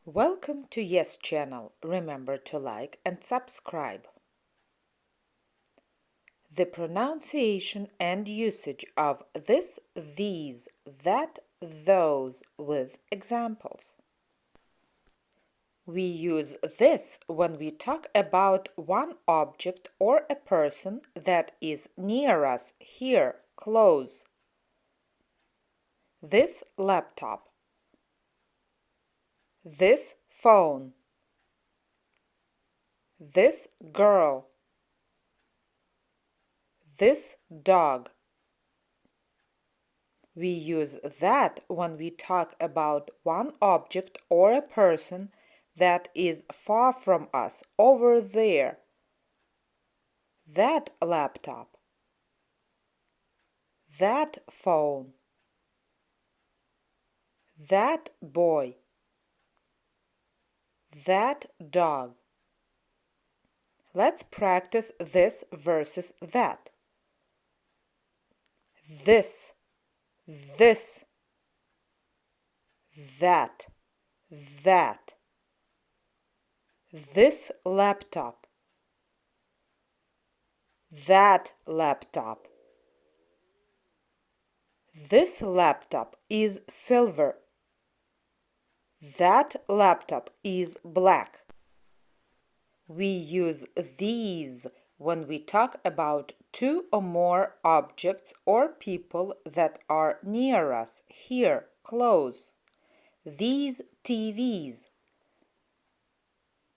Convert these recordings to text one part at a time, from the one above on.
Welcome to Yes channel. Remember to like and subscribe. The pronunciation and usage of this, these, that, those with examples. We use this when we talk about one object or a person that is near us, here, close. This laptop. This phone. This girl. This dog. We use that when we talk about one object or a person that is far from us, over there. That laptop. That phone. That boy. That dog. Let's practice this versus that. This, this, that, that. This laptop. That laptop. This laptop is silver. That laptop is black. We use these when we talk about two or more objects or people that are near us, here, close. These TVs.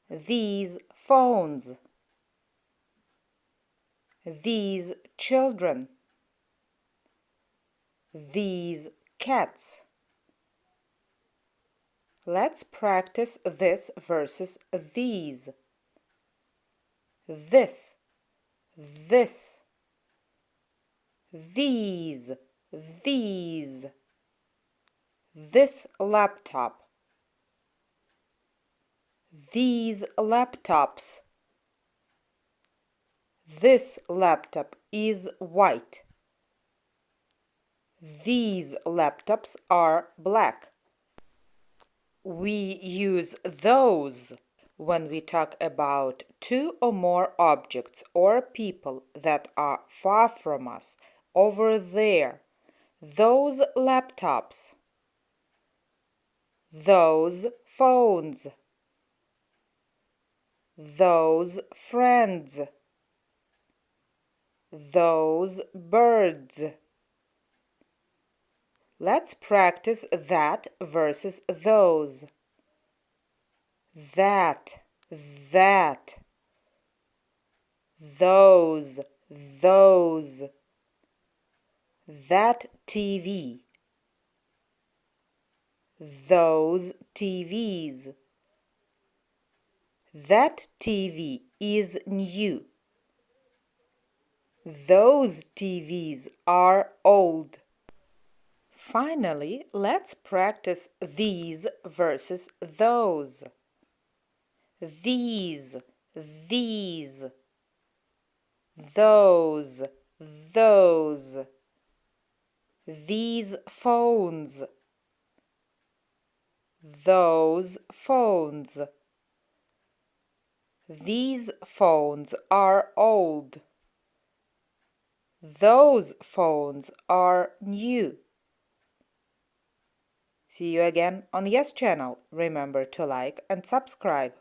These phones. These children. These cats. Let's practice this versus these. This, this, these, these. This laptop. These laptops. This laptop is white. These laptops are black. We use those when we talk about two or more objects or people that are far from us, over there. Those laptops. Those phones. Those friends. Those birds. Let's practice that versus those. That, that. Those. That TV. Those TVs. That TV is new. Those TVs are old. Finally, let's practice these versus those. These, those. These phones. Those phones. These phones are old. Those phones are new. See you again on Yes channel. Remember to like and subscribe.